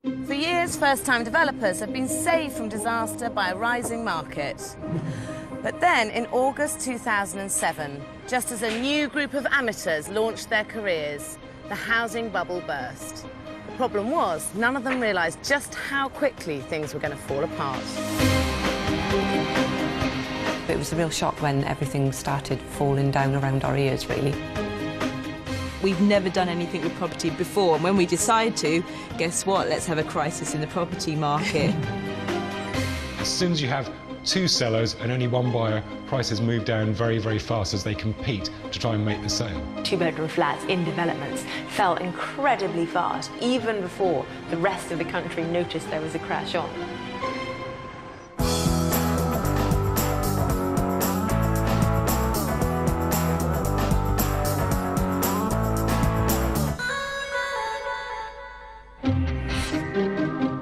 For years, first-time developers have been saved from disaster by a rising market. But then, in August 2007, just as a new group of amateurs launched their careers, the housing bubble burst. The problem was, none of them realised just how quickly things were going to fall apart. It was a real shock when everything started falling down around our ears, really. We've never done anything with property before, and when we decide to, guess what? Let's have a crisis in the property market. As soon as you have two sellers and only one buyer, prices move down very, very fast as they compete to try and make the sale. Two-bedroom flats in developments fell incredibly fast, even before the rest of the country noticed there was a crash on.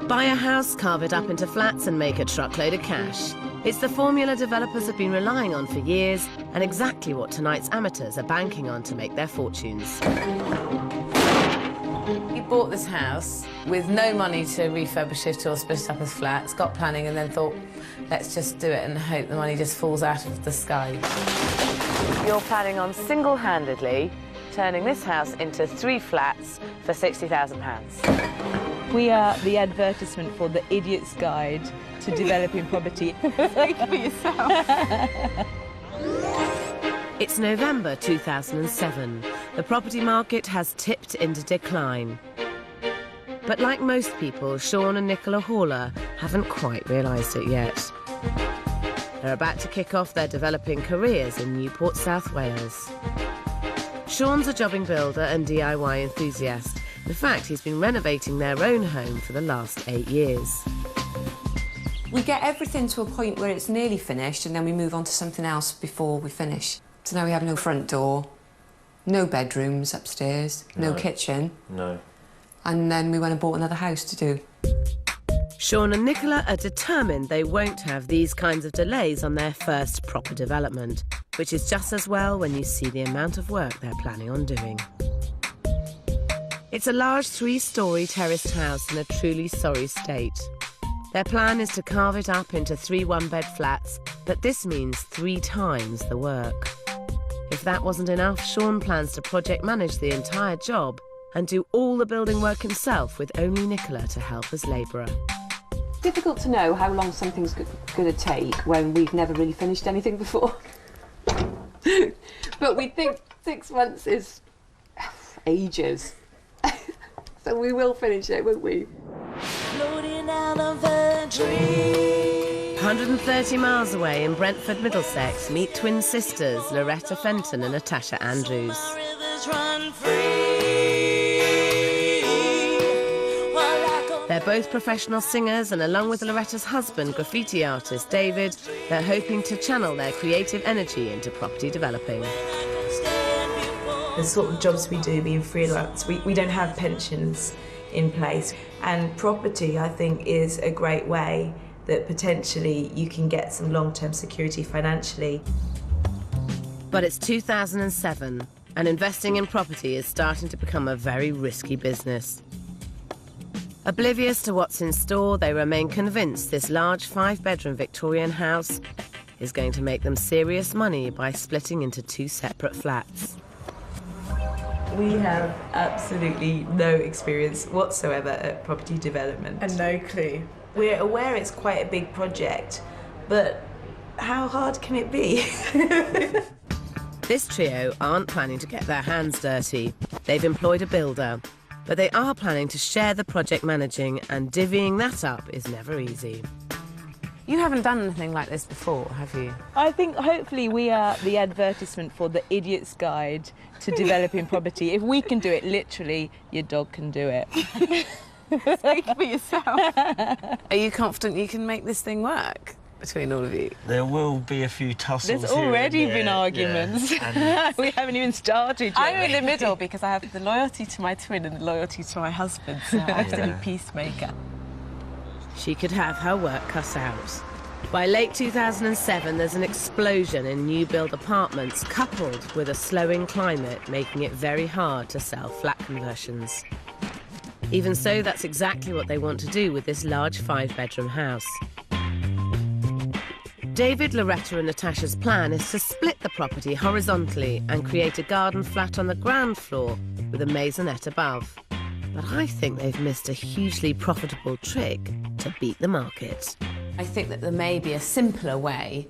Buy a house, carve it up into flats and make a truckload of cash. It's the formula developers have been relying on for years and exactly what tonight's amateurs are banking on to make their fortunes. He bought this house with no money to refurbish it or split it up as flats, got planning and then thought, let's just do it and hope the money just falls out of the sky. You're planning on single-handedly turning this house into 3 flats for £60,000. We are the advertisement for the Idiot's Guide to Developing Property. Speak for yourself. It's November 2007. The property market has tipped into decline. But like most people, Sean and Nicola Haller haven't quite realised it yet. They're about to kick off their developing careers in Newport, South Wales. Sean's a jobbing builder and DIY enthusiast. In fact, he's been renovating their own home for the last 8 years. We get everything to a point where it's nearly finished and then we move on to something else before we finish. So now we have no front door, no bedrooms upstairs, no kitchen. No. And then we went and bought another house to do. Sean and Nicola are determined they won't have these kinds of delays on their first proper development, which is just as well when you see the amount of work they're planning on doing. It's a large 3-storey terraced house in a truly sorry state. Their plan is to carve it up into 3 one-bed flats, but this means 3 times the work. If that wasn't enough, Sean plans to project manage the entire job and do all the building work himself with only Nicola to help as labourer. Difficult to know how long something's going to take when we've never really finished anything before. But we think 6 months is ages. So we will finish it, won't we? 130 miles away in Brentford, Middlesex, meet twin sisters Loretta Fenton and Natasha Andrews. They're both professional singers, and along with Loretta's husband, graffiti artist David, they're hoping to channel their creative energy into property developing. The sort of jobs we do being freelance, we don't have pensions in place, and property, I think, is a great way that potentially you can get some long-term security financially. But it's 2007, and investing in property is starting to become a very risky business. Oblivious to what's in store, they remain convinced this large 5-bedroom Victorian house is going to make them serious money by splitting into 2 separate flats. We have absolutely no experience whatsoever at property development. And no clue. We're aware it's quite a big project, but how hard can it be? This trio aren't planning to get their hands dirty. They've employed a builder, but they are planning to share the project managing, and divvying that up is never easy. You haven't done anything like this before, have you? I think hopefully we are the advertisement for the Idiot's Guide to Developing Property. If we can do it, literally, your dog can do it. Speak for yourself. Are you confident you can make this thing work between all of you? There will be a few tussles. There's already been arguments. Yeah. We haven't even started yet. I'm in the middle because I have the loyalty to my twin and the loyalty to my husband, so I have to be peacemaker. She could have her work cut out. By late 2007, there's an explosion in new-build apartments, coupled with a slowing climate, making it very hard to sell flat conversions. Even so, that's exactly what they want to do with this large 5-bedroom house. David, Loretta and Natasha's plan is to split the property horizontally and create a garden flat on the ground floor with a maisonette above. But I think they've missed a hugely profitable trick to beat the market. I think that there may be a simpler way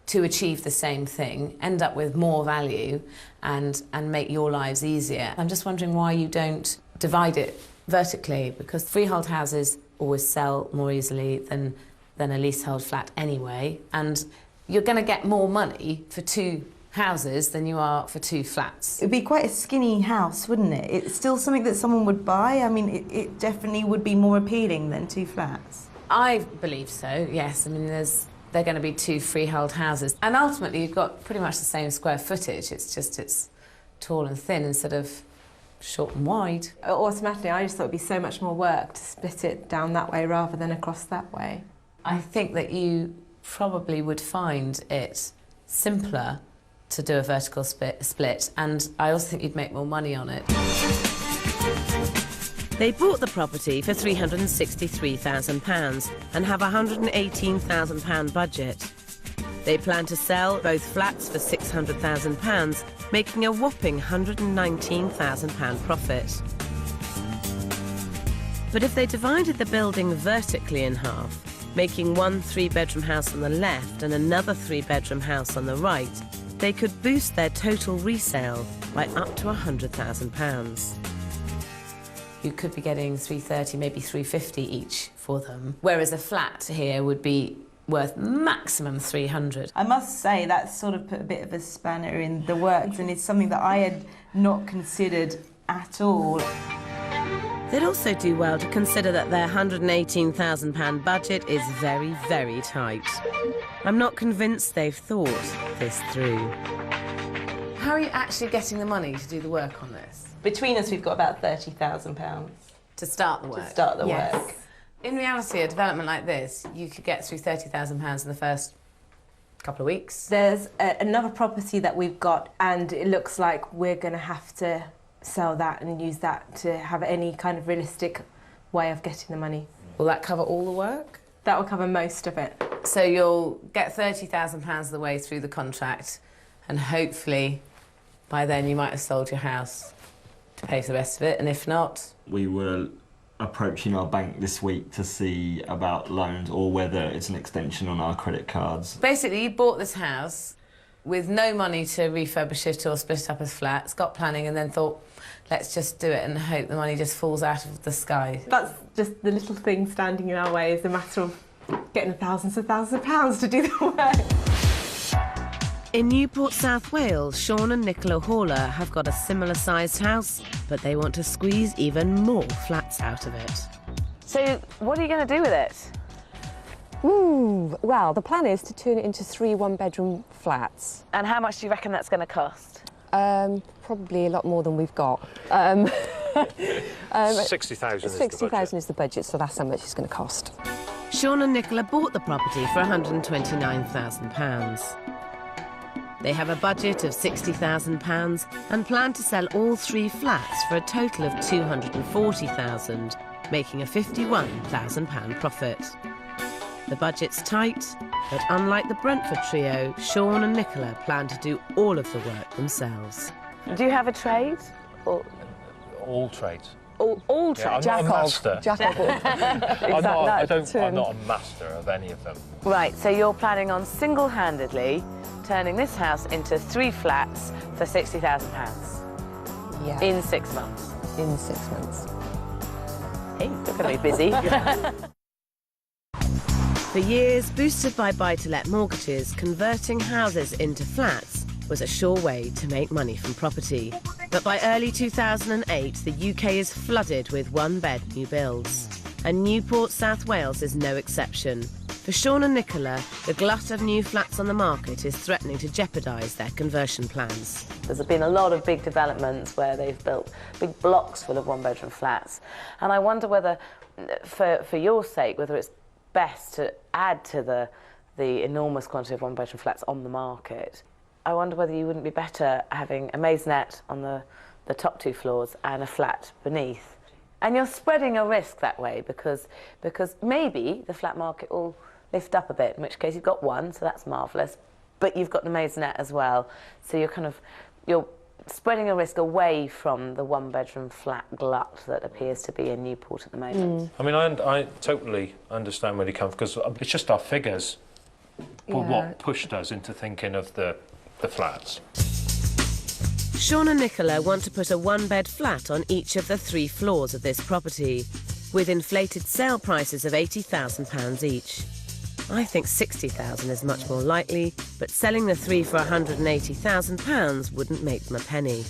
to achieve the same thing, end up with more value and make your lives easier. I'm just wondering why you don't divide it vertically, because freehold houses always sell more easily than a leasehold flat anyway, and you're going to get more money for 2 houses than you are for 2 flats. It'd be quite a skinny house, wouldn't it? It's still something that someone would buy. I mean, it definitely would be more appealing than 2 flats. I believe so, yes. I mean, they're going to be 2 freehold houses, and ultimately you've got pretty much the same square footage. It's just it's tall and thin instead of short and wide. Automatically, I just thought it'd be so much more work to split it down that way rather than across that way. I think that you probably would find it simpler to do a vertical split, and I also think you'd make more money on it. They bought the property for £363,000 and have a £118,000 budget. They plan to sell both flats for £600,000, making a whopping £119,000 profit. But if they divided the building vertically in half, making one 3-bedroom house on the left and another 3-bedroom house on the right, they could boost their total resale by up to £100,000. You could be getting $330,000, maybe $350,000 each for them, whereas a flat here would be worth maximum $300,000. I must say that's sort of put a bit of a spanner in the works, and it's something that I had not considered at all. They'd also do well to consider that their £118,000 budget is very, very tight. I'm not convinced they've thought this through. How are you actually getting the money to do the work on this? Between us, we've got about £30,000. To start the work? To start the Yes. work. In reality, a development like this, you could get through £30,000 in the first couple of weeks. There's another property that we've got, and it looks like we're going to have to sell that and use that to have any kind of realistic way of getting the money. Will that cover all the work? That will cover most of it. So you'll get £30,000 of the way through the contract, and hopefully by then you might have sold your house to pay for the rest of it, and if not... We were approaching our bank this week to see about loans or whether it's an extension on our credit cards. Basically, you bought this house with no money to refurbish it or split it up as flats, got planning and then thought, let's just do it and hope the money just falls out of the sky. That's just the little thing standing in our way. Is a matter of getting thousands of pounds to do the work. In Newport, South Wales, Sean and Nicola Haller have got a similar-sized house, but they want to squeeze even more flats out of it. So what are you going to do with it? Well, the plan is to turn it into 3 one-bedroom flats. And how much do you reckon that's going to cost? Probably a lot more than we've got. 60,000 60,000 is the budget, so that's how much it's going to cost. Sean and Nicola bought the property for £129,000. They have a budget of £60,000 and plan to sell all 3 flats for a total of £240,000, making a £51,000 profit. The budget's tight, but unlike the Brentford trio, Sean and Nicola plan to do all of the work themselves. Do you have a trade? Or All trades. all trades? I'm not a master. Jack of all. I'm not a master of any of them. Right, so you're planning on single-handedly turning this house into 3 flats for £60,000 Yeah. in 6 months. In 6 months. Hey, you're going to be busy. For years, boosted by buy-to-let mortgages, converting houses into flats was a sure way to make money from property. But by early 2008, the UK is flooded with one-bed new builds. And Newport, South Wales is no exception. For Sean and Nicola, the glut of new flats on the market is threatening to jeopardise their conversion plans. There's been a lot of big developments where they've built big blocks full of one-bedroom flats. And I wonder whether, for your sake, whether it's best to add to the enormous quantity of one-bedroom flats on the market. I wonder whether you wouldn't be better having a maisonette on the top 2 floors and a flat beneath. And you're spreading a risk that way because maybe the flat market will lift up a bit, in which case you've got one, so that's marvellous, but you've got the maisonette as well. So you're spreading a risk away from the one-bedroom flat glut that appears to be in Newport at the moment. I mean, I totally understand where you come from, because it's just our figures what pushed us into thinking of the flats. Sean and Nicola want to put a one-bed flat on each of the 3 floors of this property, with inflated sale prices of £80,000 each. I think £60,000 is much more likely, but selling the 3 for £180,000 wouldn't make them a penny.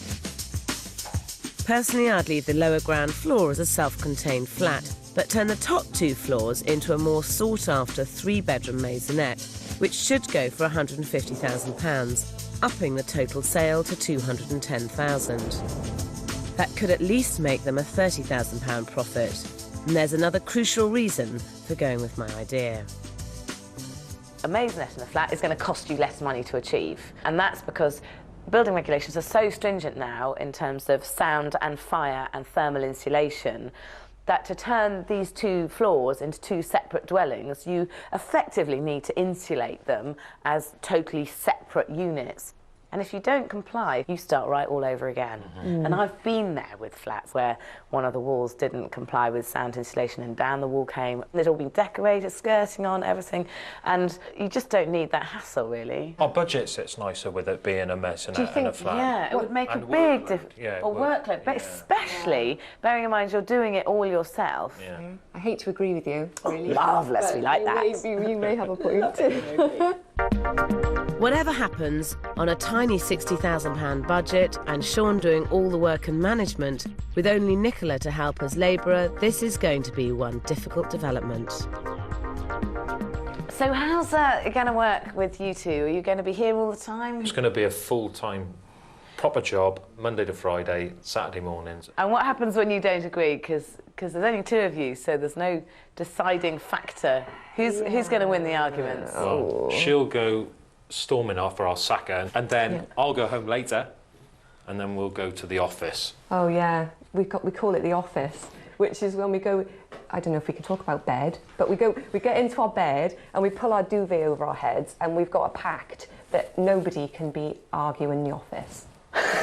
Personally, I'd leave the lower ground floor as a self-contained flat, but turn the top 2 floors into a more sought-after 3-bedroom maisonette, which should go for £150,000. upping the total sale to £210,000. That could at least make them a £30,000 profit. And there's another crucial reason for going with my idea. A maisonette in a flat is going to cost you less money to achieve, and that's because building regulations are so stringent now in terms of sound and fire and thermal insulation that to turn these 2 floors into 2 separate dwellings, you effectively need to insulate them as totally separate units. And if you don't comply, you start right all over again. And I've been there with flats where one of the walls didn't comply with sound insulation and down the wall came. They'd all been decorated, skirting on, everything, and you just don't need that hassle, really. Our budget sits nicer with it being a maisonette and a flat. Yeah, it would make a big difference. Yeah, workload, but especially bearing in mind you're doing it all yourself. Yeah. I hate to agree with you, really. Marvellous, we like that. You may have a point. Whatever happens, on a tiny £60,000 budget and Sean doing all the work and management, with only Nicola to help as labourer, this is going to be one difficult development. So how's it going to work with you two? Are you going to be here all the time? It's going to be a full-time, proper job, Monday to Friday, Saturday mornings. And what happens when you don't agree? Because there's only 2 of you, so there's no deciding factor. Who's going to win the arguments? Oh, she'll go storming off, or I'll sack her, and then I'll go home later, and then we'll go to the office. Oh yeah, we call it the office, which is when we go. I don't know if we can talk about bed, but we get into our bed and we pull our duvet over our heads, and we've got a pact that nobody can be arguing in the office.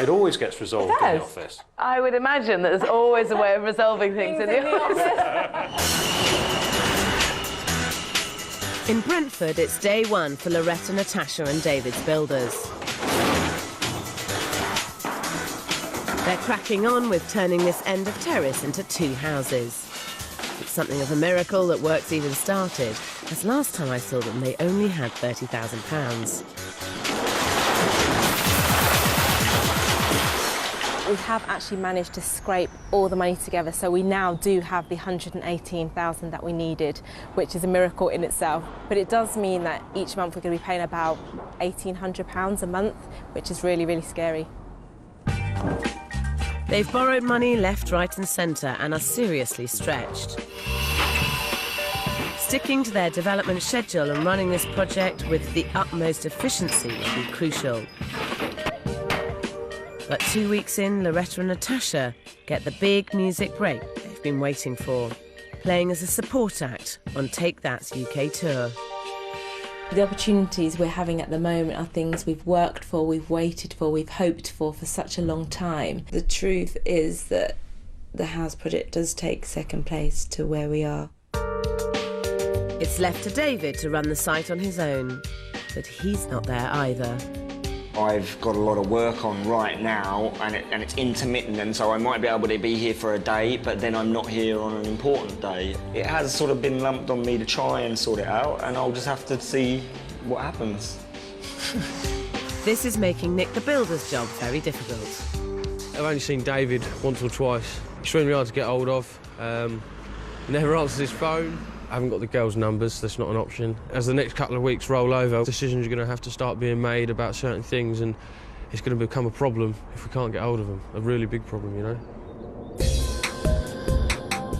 It always gets resolved in the office. I would imagine that there's always a way of resolving things in the office. In Brentford, it's day 1 for Loretta, Natasha and David's builders. They're cracking on with turning this end of terrace into 2 houses. It's something of a miracle that work's even started, as last time I saw them they only had £30,000. We have actually managed to scrape all the money together, so we now do have the £118,000 that we needed, which is a miracle in itself. But it does mean that each month we're going to be paying about £1,800 a month, which is really, really scary. They've borrowed money left, right and centre and are seriously stretched. Sticking to their development schedule and running this project with the utmost efficiency will be crucial. But 2 weeks in, Loretta and Natasha get the big music break they've been waiting for, playing as a support act on Take That's UK tour. The opportunities we're having at the moment are things we've worked for, we've waited for, we've hoped for such a long time. The truth is that the house project does take second place to where we are. It's left to David to run the site on his own, but he's not there either. I've got a lot of work on right now, and it's intermittent, and so I might be able to be here for a day, but then I'm not here on an important day. It has sort of been lumped on me to try and sort it out, and I'll just have to see what happens. This is making Nick the builder's job very difficult. I've only seen David once or twice. Extremely hard to get hold of. Never answers his phone. I haven't got the girls' numbers, that's not an option. As the next couple of weeks roll over, decisions are going to have to start being made about certain things, and it's going to become a problem if we can't get hold of them. A really big problem, you know.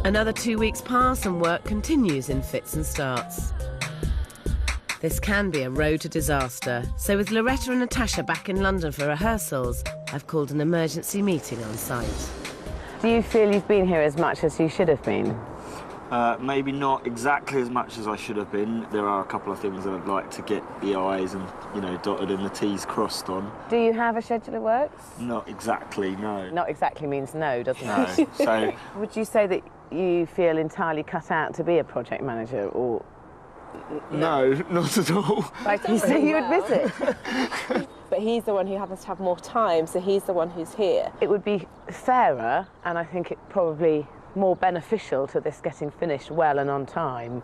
Another 2 weeks pass and work continues in fits and starts. This can be a road to disaster, so with Loretta and Natasha back in London for rehearsals, I've called an emergency meeting on site. Do you feel you've been here as much as you should have been? Maybe not exactly as much as I should have been. There are a couple of things that I'd like to get the I's and, you know, dotted and the T's crossed on. Do you have a schedule of works? Not exactly, no. Not exactly means no, doesn't No. it? So, would you say that you feel entirely cut out to be a project manager, or...? no, not at all. Like you say, you admit it. But he's the one who happens to have more time, so he's the one who's here. It would be fairer, and I think it probably more beneficial to this getting finished well and on time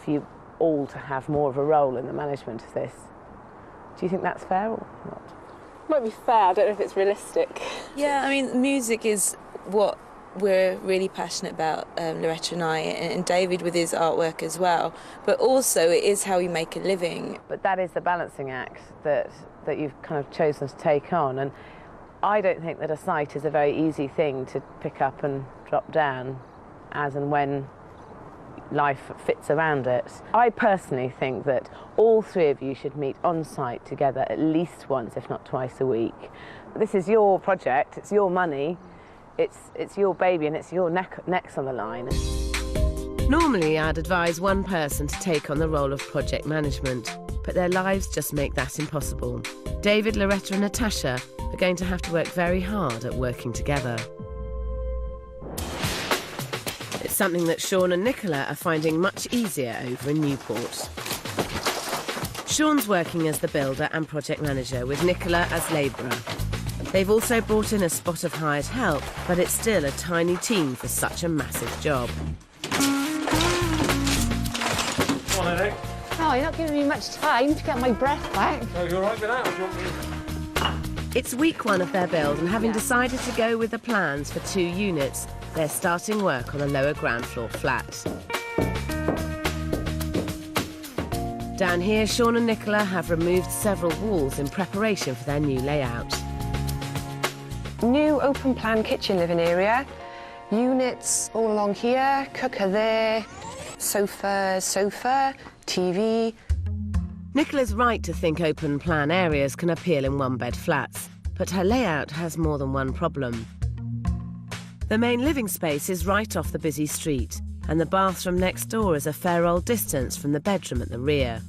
for you all to have more of a role in the management of this. Do you think that's fair or not? Might be fair, I don't know if it's realistic. Yeah, I mean, music is what we're really passionate about, Loretta and I, and David with his artwork as well. But also, it is how we make a living. But that is the balancing act that you've kind of chosen to take on. And I don't think that a site is a very easy thing to pick up and drop down as and when life fits around it. I personally think that all three of you should meet on site together at least once, if not twice a week. This is your project, it's your money, it's your baby, and it's your neck's on the line. Normally, I'd advise one person to take on the role of project management, but their lives just make that impossible. David, Loretta and Natasha are going to have to work very hard at working together. It's something that Sean and Nicola are finding much easier over in Newport. Sean's working as the builder and project manager, with Nicola as labourer. They've also brought in a spot of hired help, but it's still a tiny team for such a massive job. Come on, Eric. Oh, you're not giving me much time to get my breath back. Oh, you're all right with that? Or do you want me... It's week one of their build, and having decided to go with the plans for 2 units, they're starting work on a lower ground floor flat. Down here, Sean and Nicola have removed several walls in preparation for their new layout. New open plan kitchen living area, units all along here, cooker there, sofa, TV. Nicola's right to think open plan areas can appeal in one-bed flats, but her layout has more than one problem. The main living space is right off the busy street, and the bathroom next door is a fair old distance from the bedroom at the rear.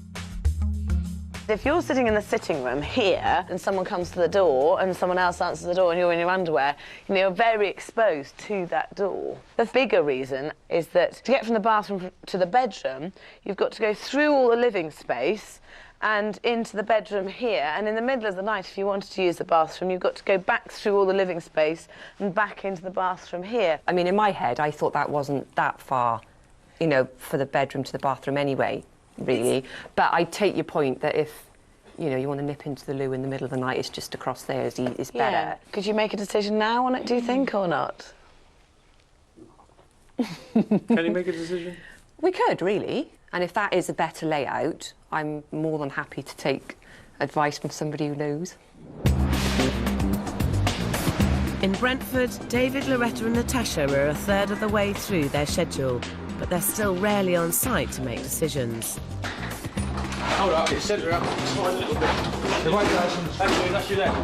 If you're sitting in the sitting room here and someone comes to the door and someone else answers the door and you're in your underwear, you're very exposed to that door. The bigger reason is that to get from the bathroom to the bedroom, you've got to go through all the living space and into the bedroom here, and in the middle of the night, if you wanted to use the bathroom, you've got to go back through all the living space and back into the bathroom here. I mean, in my head, I thought that wasn't that far, you know, for the bedroom to the bathroom anyway, really. But I take your point that if, you know, you want to nip into the loo in the middle of the night, it's just across there is better. Yeah. Could you make a decision now on it, do you think, or not? Can you make a decision? We could, really. And if that is a better layout, I'm more than happy to take advice from somebody who knows. In Brentford, David, Loretta and Natasha are a third of the way through their schedule, but they're still rarely on site to make decisions. Hold up, it's centre up. Slide a little bit. The way that's your left.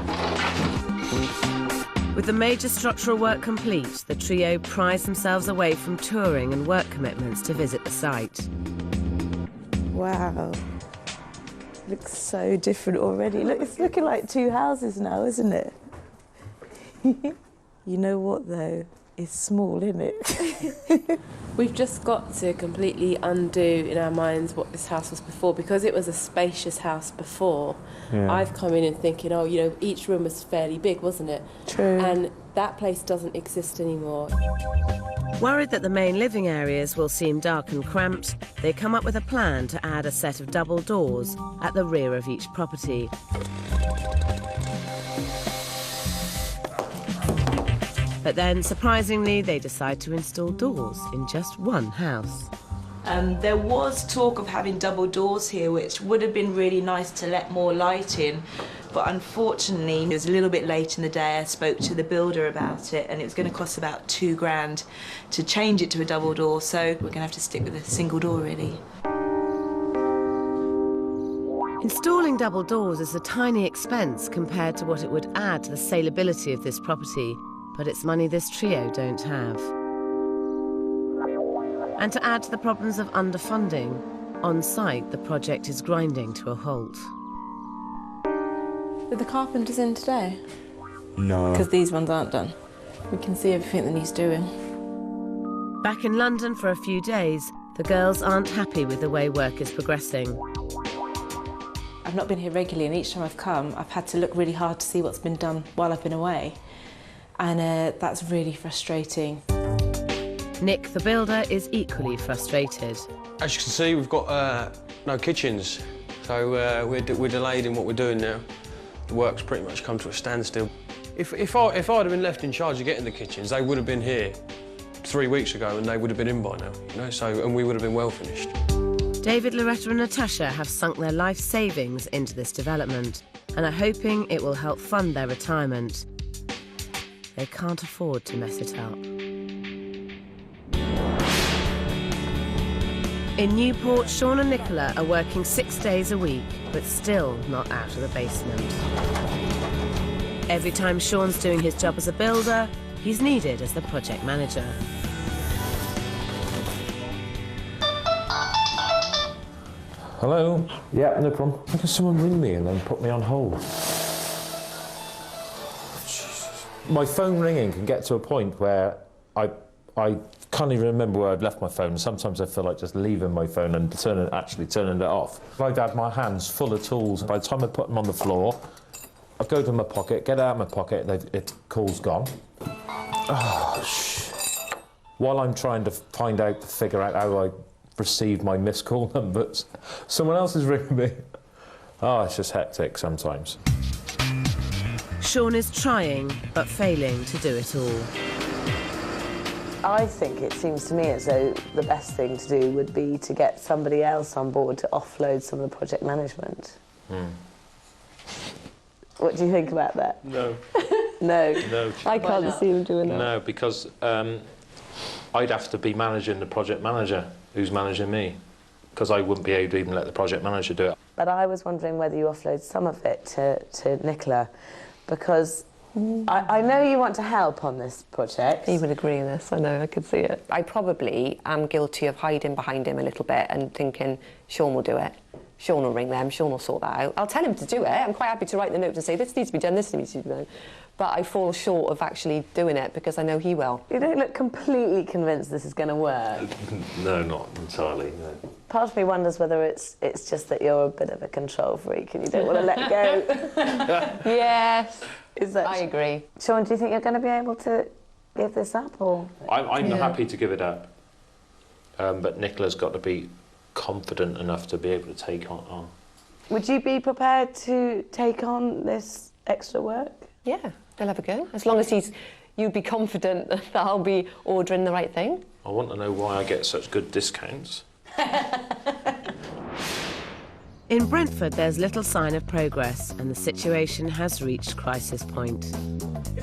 With the major structural work complete, the trio prize themselves away from touring and work commitments to visit the site. Wow. Looks so different already. Look, it's looking like 2 houses now, isn't it? You know what, though? It's small, isn't it? We've just got to completely undo in our minds what this house was before, because it was a spacious house before. Yeah. I've come in and thinking, oh, you know, each room was fairly big, wasn't it? True. And that place doesn't exist anymore. Worried that the main living areas will seem dark and cramped, they come up with a plan to add a set of double doors at the rear of each property. But then, surprisingly, they decide to install doors in just one house. There was talk of having double doors here, which would have been really nice to let more light in. But unfortunately, it was a little bit late in the day. I spoke to the builder about it, and it was going to cost about £2,000 to change it to a double door. So we're going to have to stick with a single door, really. Installing double doors is a tiny expense compared to what it would add to the saleability of this property. but it's money this trio don't have. And to add to the problems of underfunding, on site the project is grinding to a halt. Are the carpenters in today? No. Because these ones aren't done. We can see everything that he's doing. Back in London for a few days, the girls aren't happy with the way work is progressing. I've not been here regularly, and each time I've come, I've had to look really hard to see what's been done while I've been away. And that's really frustrating. Nick, the builder, is equally frustrated. As you can see, we've got no kitchens, so we're delayed in what we're doing now. The work's pretty much come to a standstill. If I'd have been left in charge of getting the kitchens, they would have been here 3 weeks ago and they would have been in by now, you know, and we would have been well finished. David, Loretta and Natasha have sunk their life savings into this development and are hoping it will help fund their retirement. They can't afford to mess it up. In Newport, Sean and Nicola are working 6 days a week, but still not out of the basement. Every time Sean's doing his job as a builder, he's needed as the project manager. Hello? Yeah, no problem. How can someone ring me and then put me on hold? My phone ringing can get to a point where I can't even remember where I'd left my phone. Sometimes I feel like just leaving my phone and actually turning it off. I've had my hands full of tools. By the time I put them on the floor, I go to my pocket, get out of my pocket, call's gone. Oh, while I'm trying to figure out how I receive my missed call numbers, someone else is ringing me. Oh, it's just hectic sometimes. Sean is trying, but failing to do it all. I think it seems to me as though the best thing to do would be to get somebody else on board to offload some of the project management. What do you think about that? No. No. No. I can't see him doing that. No, because I'd have to be managing the project manager who's managing me, because I wouldn't be able to even let the project manager do it. But I was wondering whether you offload some of it to Nicola, because I know you want to help on this project. He would agree with this, I know, I could see it. I probably am guilty of hiding behind him a little bit and thinking, Sean will do it. Sean will ring them, Sean will sort that out. I'll tell him to do it. I'm quite happy to write the note and say, this needs to be done, this needs to be done. But I fall short of actually doing it because I know he will. You don't look completely convinced this is going to work. No, not entirely, no. Part of me wonders whether it's just that you're a bit of a control freak and you don't want to let go. Yes, I agree. Sean, do you think you're going to be able to give this up? Or? I'm happy to give it up, but Nicola's got to be confident enough to be able to take on. Would you be prepared to take on this extra work? Yeah, they'll have a go. As long as you'd be confident that I'll be ordering the right thing. I want to know why I get such good discounts. In Brentford, there's little sign of progress, and the situation has reached crisis point.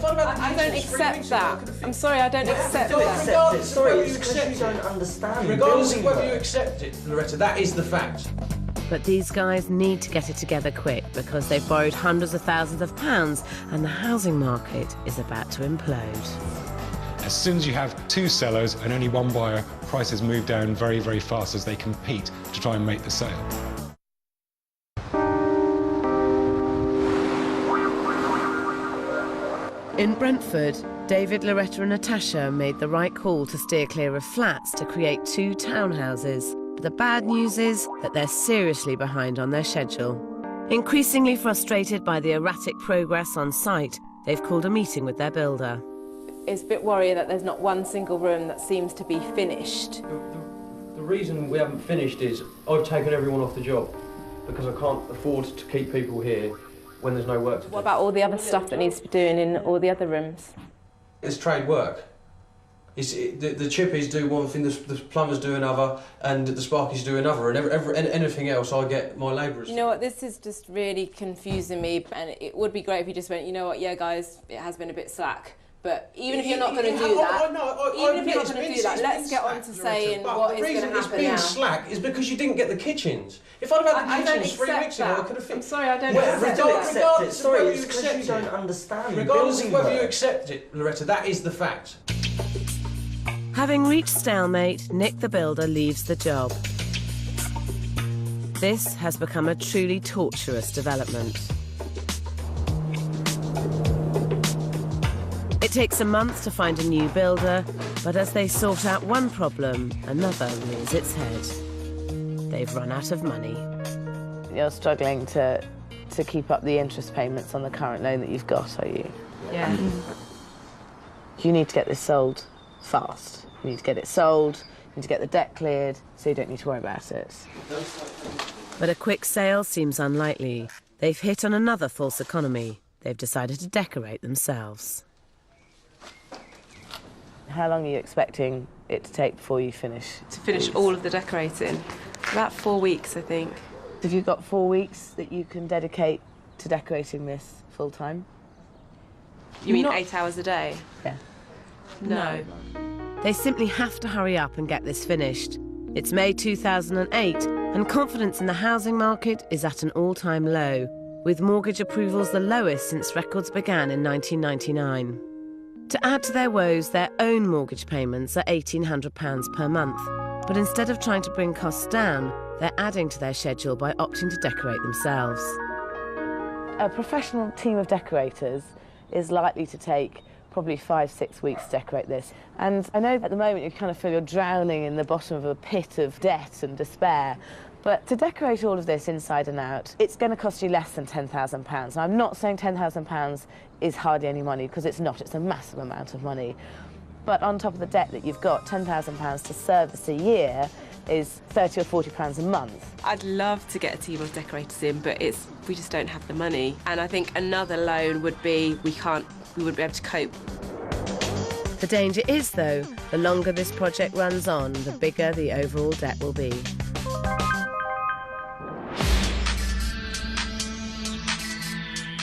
I don't accept that. I'm sorry, I don't accept that. Sorry, because you don't understand. Regardless of whether you accept it, Loretta, that is the fact. But these guys need to get it together quick because they've borrowed hundreds of thousands of pounds and the housing market is about to implode. As soon as you have two sellers and only one buyer, prices move down very, very fast as they compete to try and make the sale. In Brentford, David, Loretta and Natasha made the right call to steer clear of flats to create 2 townhouses. But the bad news is that they're seriously behind on their schedule. Increasingly frustrated by the erratic progress on site, they've called a meeting with their builder. It's a bit worrying that there's not one single room that seems to be finished. The reason we haven't finished is I've taken everyone off the job because I can't afford to keep people here when there's no work to do. What about all the other stuff that needs to be doing in all the other rooms? It's trade work. The chippies do one thing, the plumbers do another, and the sparkies do another, and anything else I get my labourers. You know what, this is just really confusing me, and it would be great if you just went, you know what, yeah guys, it has been a bit slack, But even if you're not going to do that, let's get on to saying what is going to happen now. The reason it's being slack is because you didn't get the kitchens. If I'd have had the kitchens 3 weeks ago, I could have... I'm sorry, I don't accept it. Regardless of whether you accept you don't understand. Regardless of whether you accept it, Loretta, that is the fact. Having reached stalemate, Nick the builder leaves the job. This has become a truly torturous development. It takes a month to find a new builder, but as they sort out one problem, another rears its head. They've run out of money. You're struggling to keep up the interest payments on the current loan that you've got, are you? Yeah. You need to get this sold fast. You need to get it sold, you need to get the debt cleared, so you don't need to worry about it. But a quick sale seems unlikely. They've hit on another false economy. They've decided to decorate themselves. How long are you expecting it to take before you finish? To finish all of the decorating? About 4 weeks, I think. Have you got 4 weeks that you can dedicate to decorating this full time? You mean 8 hours a day? Yeah. No. They simply have to hurry up and get this finished. It's May 2008, and confidence in the housing market is at an all-time low, with mortgage approvals the lowest since records began in 1999. To add to their woes, their own mortgage payments are £1,800 per month. But instead of trying to bring costs down, they're adding to their schedule by opting to decorate themselves. A professional team of decorators is likely to take probably 5-6 weeks to decorate this. And I know at the moment you kind of feel you're drowning in the bottom of a pit of debt and despair. But to decorate all of this inside and out, it's going to cost you less than £10,000. And I'm not saying £10,000 is hardly any money, because it's not. It's a massive amount of money. But on top of the debt that you've got, £10,000 to service a year is £30 or £40 a month. I'd love to get a team of decorators in, but we just don't have the money. And I think another loan would be we wouldn't be able to cope. The danger is, though, the longer this project runs on, the bigger the overall debt will be.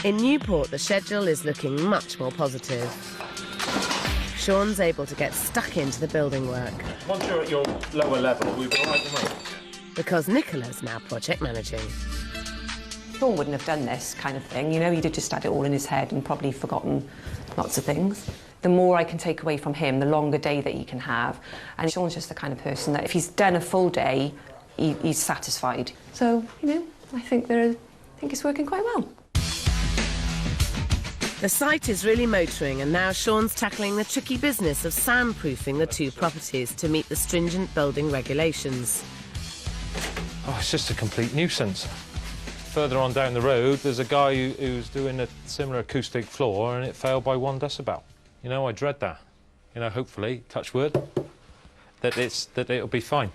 In Newport, the schedule is looking much more positive. Sean's able to get stuck into the building work. Once you're at your lower level, we've got right the money. Because Nicola's now project managing. Sean wouldn't have done this kind of thing, you know, he'd have just had it all in his head and probably forgotten lots of things. The more I can take away from him, the longer day that he can have. And Sean's just the kind of person that if he's done a full day, he's satisfied. So, you know, I think it's working quite well. The site is really motoring, and now Sean's tackling the tricky business of soundproofing the two properties to meet the stringent building regulations. Oh, it's just a complete nuisance. Further on down the road, there's a guy who's doing a similar acoustic floor, and it failed by 1 decibel. You know, I dread that. You know, hopefully, touch wood, that it'll be fine.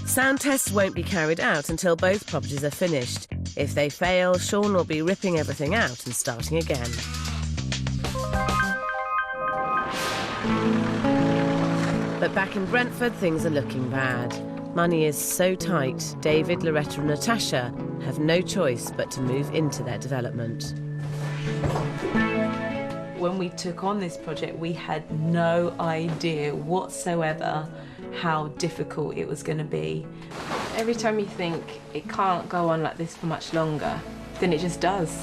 Sound tests won't be carried out until both properties are finished. If they fail, Sean will be ripping everything out and starting again. But back in Brentford, things are looking bad. Money is so tight, David, Loretta and Natasha have no choice but to move into their development. When we took on this project, we had no idea whatsoever how difficult it was going to be. Every time you think it can't go on like this for much longer, then it just does.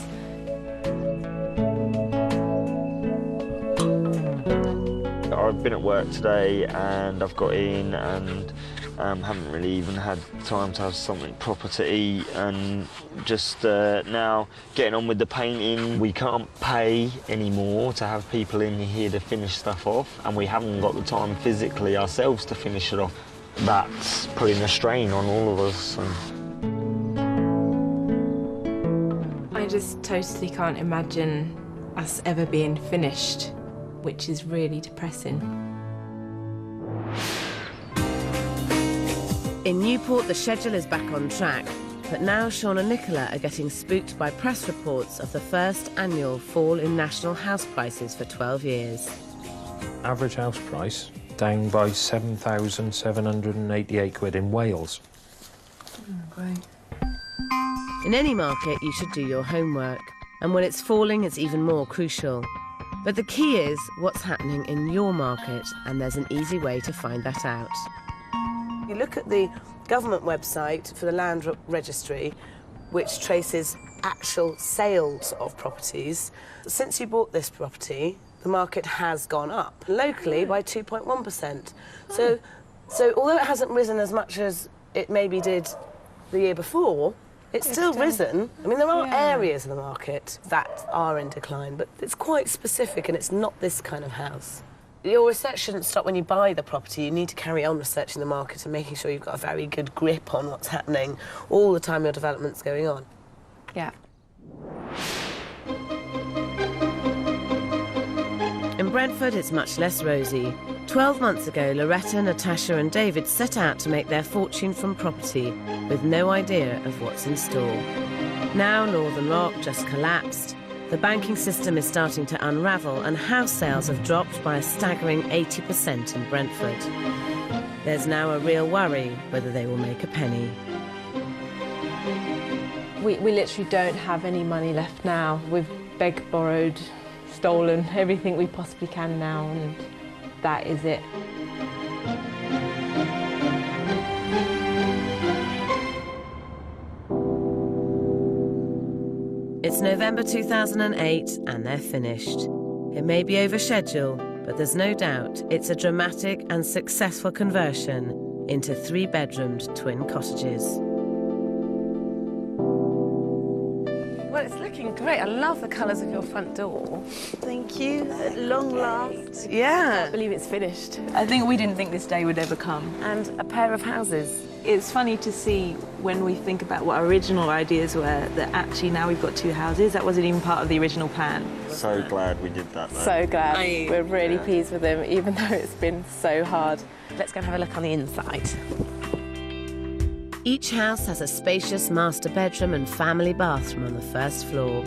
I've been at work today and I've got in and haven't really even had time to have something proper to eat, and just now getting on with the painting. We can't pay anymore to have people in here to finish stuff off, and we haven't got the time physically ourselves to finish it off. That's putting a strain on all of us. I just totally can't imagine us ever being finished, which is really depressing. In Newport, the schedule is back on track, but now Sean and Nicola are getting spooked by press reports of the first annual fall in national house prices for 12 years. Average house price down by 7,788 quid in Wales. Great. In any market, you should do your homework, and when it's falling, it's even more crucial. But the key is what's happening in your market, and there's an easy way to find that out. You look at the government website for the Land Registry, which traces actual sales of properties. Since you bought this property, the market has gone up, locally by 2.1%. So although it hasn't risen as much as it maybe did the year before, it's still risen. I mean, there are areas of the market that are in decline, but it's quite specific and it's not this kind of house. Your research shouldn't stop when you buy the property. You need to carry on researching the market and making sure you've got a very good grip on what's happening all the time your development's going on. Yeah. In Brentford, it's much less rosy. 12 months ago, Loretta, Natasha and David set out to make their fortune from property with no idea of what's in store. Now Northern Rock just collapsed. The banking system is starting to unravel and house sales have dropped by a staggering 80% in Brentford. There's now a real worry whether they will make a penny. We literally don't have any money left now. We've begged, borrowed, stolen everything we possibly can now, and that is it. It's November 2008 and they're finished. It may be over schedule, but there's no doubt it's a dramatic and successful conversion into 3-bedroomed twin cottages. Well, it's looking great. I love the colours of your front door. Thank you. At long last. Yeah. I can't believe it's finished. I think we didn't think this day would ever come. And a pair of houses. It's funny to see when we think about what our original ideas were that actually now we've got 2 houses. That wasn't even part of the original plan. So glad we did that, though. So glad. We're really pleased with them, even though it's been so hard. Let's go and have a look on the inside. Each house has a spacious master bedroom and family bathroom on the first floor.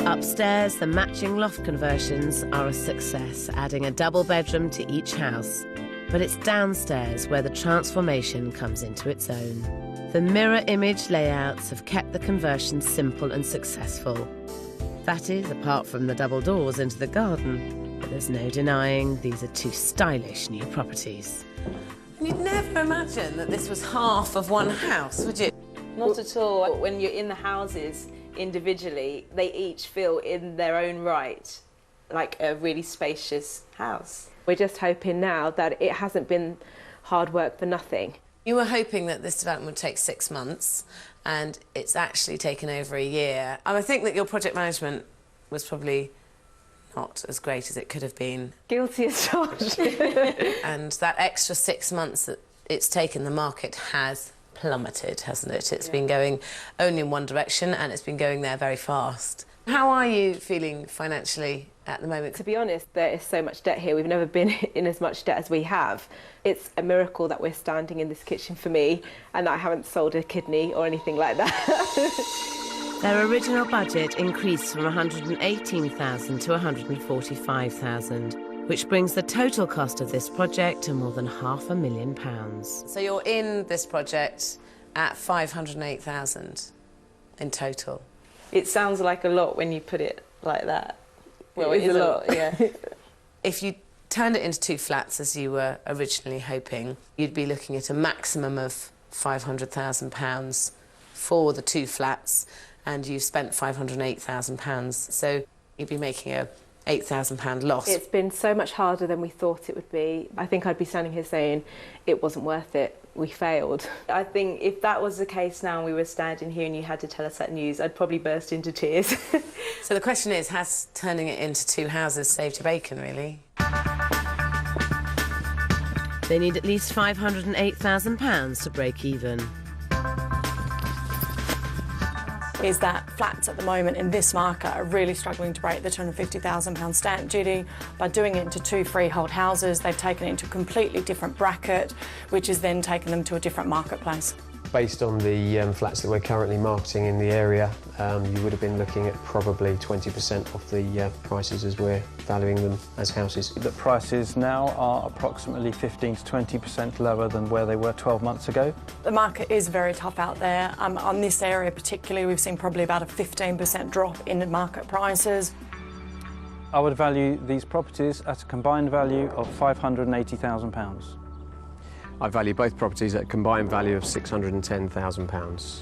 Upstairs, the matching loft conversions are a success, adding a double bedroom to each house. But it's downstairs where the transformation comes into its own. The mirror image layouts have kept the conversion simple and successful. That is, apart from the double doors into the garden. But there's no denying these are 2 stylish new properties. You'd never imagine that this was half of one house, would you? Not at all. When you're in the houses individually, they each feel in their own right like a really spacious house. We're just hoping now that it hasn't been hard work for nothing. You were hoping that this development would take 6 months, and it's actually taken over a year. And I think that your project management was probably not as great as it could have been. Guilty as charged. And that extra 6 months that it's taken, the market has plummeted, hasn't it? It's been going only in one direction, and it's been going there very fast. How are you feeling financially at the moment? To be honest, there is so much debt here. We've never been in as much debt as we have. It's a miracle that we're standing in this kitchen for me and that I haven't sold a kidney or anything like that. Their original budget increased from £118,000 to £145,000, which brings the total cost of this project to more than £500,000. So you're in this project at £508,000 in total. It sounds like a lot when you put it like that. Well, it is a lot, yeah. If you turned it into 2 flats, as you were originally hoping, you'd be looking at a maximum of £500,000 for the 2 flats, and you've spent £508,000. So you'd be making a £8,000 loss. It's been so much harder than we thought it would be. I think I'd be standing here saying it wasn't worth it. We failed. I think if that was the case now and we were standing here and you had to tell us that news, I'd probably burst into tears. So the question is, has turning it into 2 houses saved your bacon, really? They need at least £508,000 to break even. Is that flats at the moment in this market are really struggling to break the £250,000 stamp duty. By doing it into 2 freehold houses, they've taken it into a completely different bracket, which has then taken them to a different marketplace. Based on the flats that we're currently marketing in the area, you would have been looking at probably 20% of the prices as we're valuing them as houses. The prices now are approximately 15 to 20% lower than where they were 12 months ago. The market is very tough out there. On this area particularly, we've seen probably about a 15% drop in the market prices. I would value these properties at a combined value of £580,000. I value both properties at a combined value of £610,000.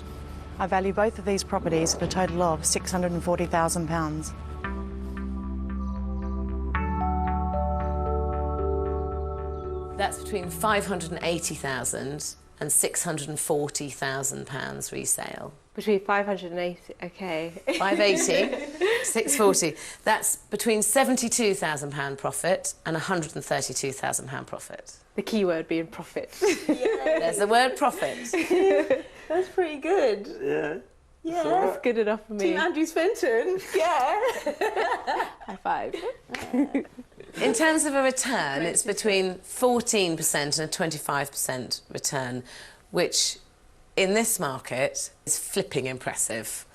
I value both of these properties at a total of £640,000. That's between £580,000 and £640,000 resale. Between 580, okay. 580, 640. That's between £72,000 profit and £132,000 profit. The key word being profit. There's the word profit. That's pretty good. Yeah. Yeah. That's good enough for me. Team Andrews Fenton. Yeah. High five. In terms of a return, it's between 14% and a 25% return, which in this market is flipping impressive.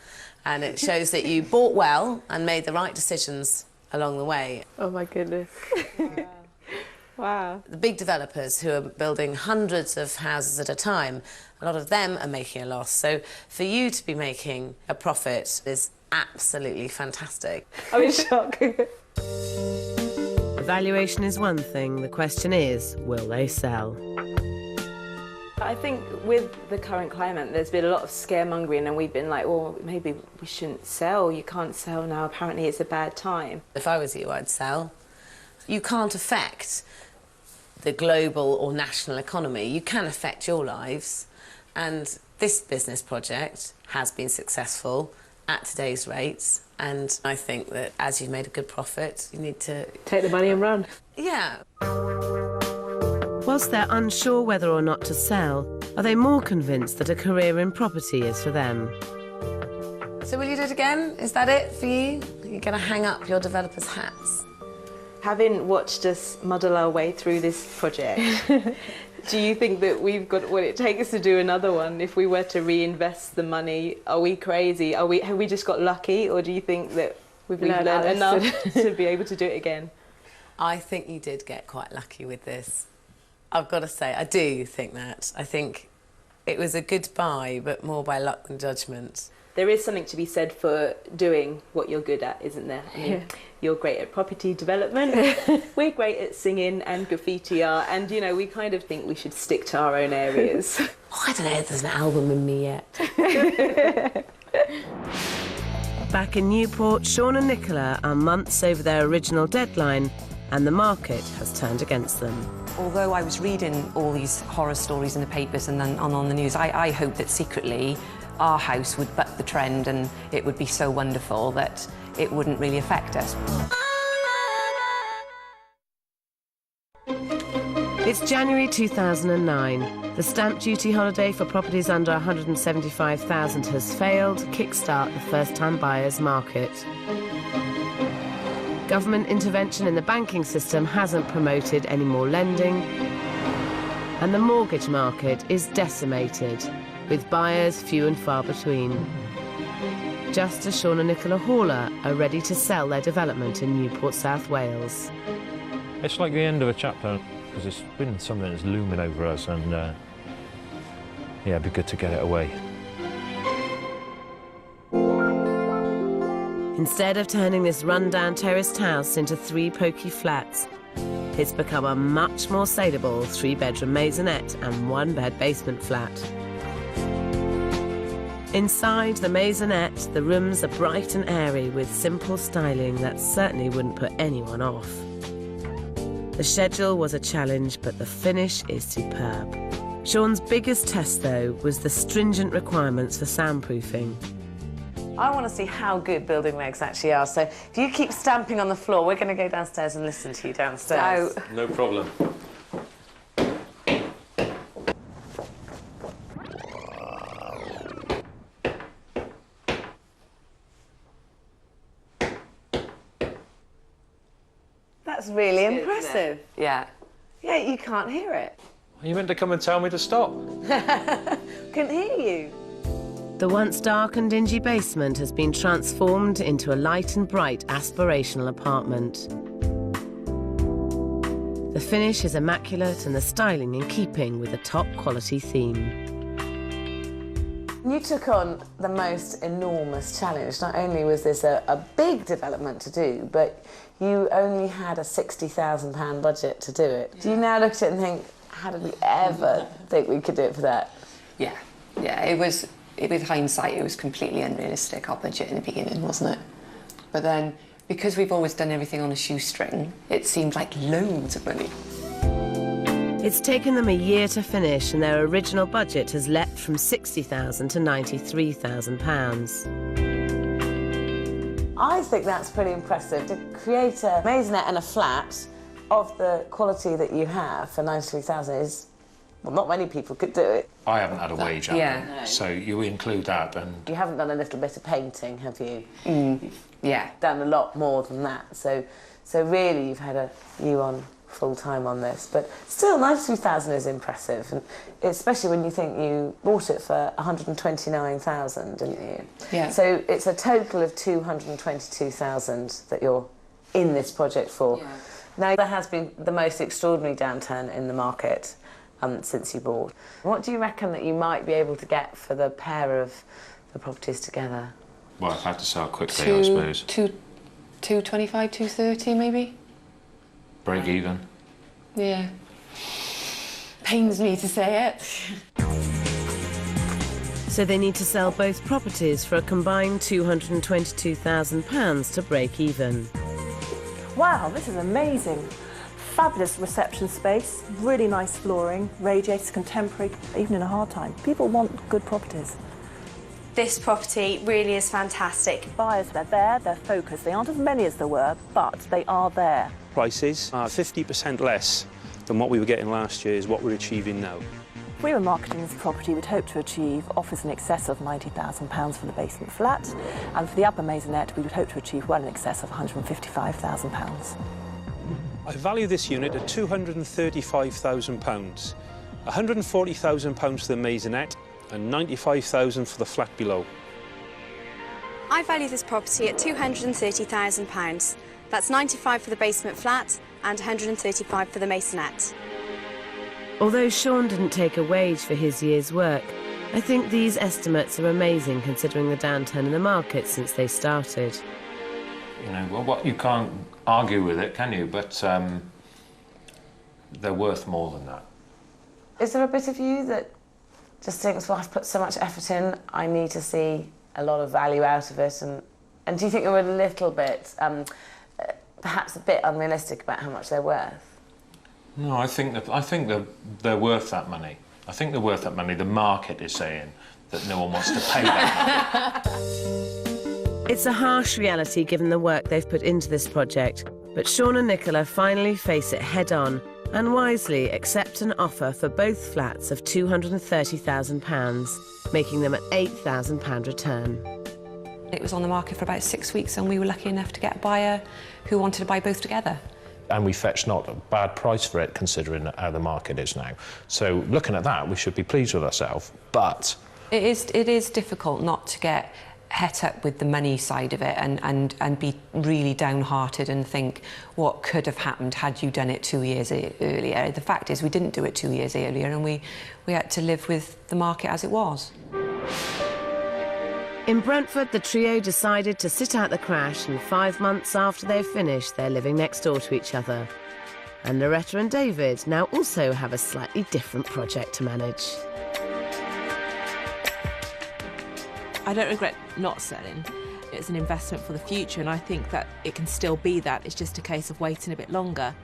And it shows that you bought well and made the right decisions along the way. Oh my goodness. Wow. The big developers who are building hundreds of houses at a time, a lot of them are making a loss. So for you to be making a profit is absolutely fantastic. I'm in shock. Valuation is one thing, the question is, will they sell? I think with the current climate, there's been a lot of scaremongering, and we've been like, well, maybe we shouldn't sell. You can't sell now. Apparently it's a bad time. If I was you, I'd sell. You can't affect the global or national economy. You can affect your lives. And this business project has been successful at today's rates. And I think that as you've made a good profit, you need to... Take the money and run. Yeah. Whilst they're unsure whether or not to sell, are they more convinced that a career in property is for them? So will you do it again? Is that it for you? You're going to hang up your developer's hats? Having watched us muddle our way through this project, do you think that we've got what it takes to do another one? If we were to reinvest the money, are we crazy? Have we just got lucky, or do you think that we've learned enough to be able to do it again? I think you did get quite lucky with this. I've got to say, I do think that. I think it was a good buy, but more by luck than judgment. There is something to be said for doing what you're good at, isn't there? I mean, you're great at property development, we're great at singing and graffiti art, and, you know, we kind of think we should stick to our own areas. Oh, I don't know if there's an album in me yet. Back in Newport, Sean and Nicola are months over their original deadline, and the market has turned against them. Although I was reading all these horror stories in the papers and then on the news, I hope that secretly our house would buck the trend and it would be so wonderful that it wouldn't really affect us. It's January 2009. The stamp duty holiday for properties under $175,000 has failed to kickstart the first-time buyers market. Government intervention in the banking system hasn't promoted any more lending, and the mortgage market is decimated, with buyers few and far between. Just as Sean and Nicola Haller are ready to sell their development in Newport, South Wales. It's like the end of a chapter, because it's been something that's looming over us, and yeah, it'd be good to get it away. Instead of turning this run-down terraced house into 3 pokey flats, it's become a much more saleable 3-bedroom maisonette and 1-bed basement flat. Inside the maisonette, the rooms are bright and airy with simple styling that certainly wouldn't put anyone off. The schedule was a challenge, but the finish is superb. Sean's biggest test, though, was the stringent requirements for soundproofing. I want to see how good building regs actually are, so if you keep stamping on the floor, we're going to go downstairs and listen to you downstairs. So, no problem. That's really impressive. Yeah. Yeah, you can't hear it. You meant to come and tell me to stop. Couldn't hear you. The once dark and dingy basement has been transformed into a light and bright aspirational apartment. The finish is immaculate and the styling in keeping with the top quality theme. You took on the most enormous challenge. Not only was this a big development to do, but you only had a £60,000 budget to do it. Do you now look at it and think, how did we ever think we could do it for that? Yeah, it was, with hindsight, it was completely unrealistic, our budget in the beginning, wasn't it? But then, because we've always done everything on a shoestring, it seemed like loads of money. It's taken them a year to finish, and their original budget has leapt from £60,000 to £93,000. I think that's pretty impressive. To create a maisonette and a flat of the quality that you have for £93,000 is, well, not many people could do it. I haven't had a wage out Yeah. there, so you include that and... You haven't done a little bit of painting, have you? Yeah. Done a lot more than that. So really you've had you on full-time on this, but still £93,000 is impressive, and especially when you think you bought it for £129,000, didn't you? Yeah. So it's a total of £222,000 that you're in this project for. Yeah. Now, there has been the most extraordinary downturn in the market since you bought. What do you reckon that you might be able to get for the pair of the properties together? Well, I've had to sell quickly, I suppose. 225, 230 maybe? Break even. Yeah. Pains me to say it. So they need to sell both properties for a combined £222,000 to break even. Wow, this is amazing. Fabulous reception space, really nice flooring, radiators, contemporary, even in a hard time. People want good properties. This property really is fantastic. Buyers, they're there, they're focused. They aren't as many as there were, but they are there. Prices are 50% less than what we were getting last year is what we're achieving now. If we were marketing this property, we'd hope to achieve offers in excess of £90,000 for the basement flat, and for the upper maisonette, we would hope to achieve well in excess of £155,000. I value this unit at £235,000, £140,000 for the maisonette, and £95,000 for the flat below. I value this property at £230,000. That's £95,000 for the basement flat and £135,000 for the maisonette. Although Sean didn't take a wage for his year's work, I think these estimates are amazing considering the downturn in the market since they started. You know, well, what you can't argue with it, can you? But they're worth more than that. Is there a bit of you that just thinks, well, I've put so much effort in, I need to see a lot of value out of it, and do you think you're a little bit, perhaps a bit unrealistic about how much they're worth? No, I think they're worth that money. I think they're worth that money. The market is saying that no one wants to pay that money. It's a harsh reality given the work they've put into this project, but Sean and Nicola finally face it head-on and wisely accept an offer for both flats of £230,000, making them an £8,000 return. It was on the market for about 6 weeks, and we were lucky enough to get a buyer who wanted to buy both together. And we fetched not a bad price for it, considering how the market is now. So looking at that, we should be pleased with ourselves, but... It is difficult not to get het up with the money side of it and be really downhearted and think what could have happened had you done it 2 years earlier. The fact is we didn't do it 2 years earlier, and we had to live with the market as it was. In Brentford, the trio decided to sit out the crash, and 5 months after they've finished, they're living next door to each other. And Loretta and David now also have a slightly different project to manage. I don't regret not selling. It's an investment for the future, and I think that it can still be that. It's just a case of waiting a bit longer.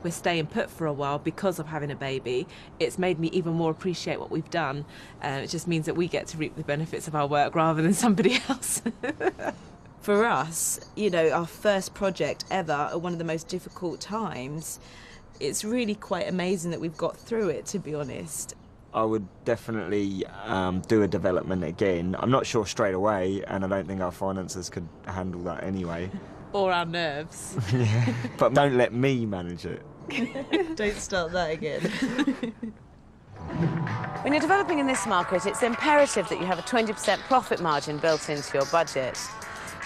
We're staying put for a while because of having a baby. It's made me even more appreciate what we've done. It just means that we get to reap the benefits of our work rather than somebody else. For us, you know, our first project ever at one of the most difficult times, it's really quite amazing that we've got through it, to be honest. I would definitely do a development again. I'm not sure straight away, and I don't think our finances could handle that anyway. Or our nerves. Yeah, but don't let me manage it. Don't start that again. When you're developing in this market, it's imperative that you have a 20% profit margin built into your budget.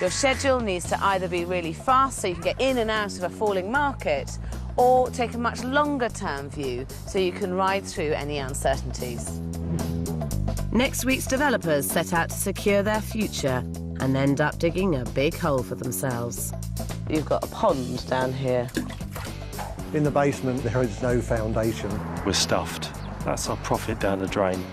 Your schedule needs to either be really fast so you can get in and out of a falling market, or take a much longer-term view so you can ride through any uncertainties. Next week's developers set out to secure their future and end up digging a big hole for themselves. you've got a pond down here. In the basement, there is no foundation. We're stuffed. That's our profit down the drain.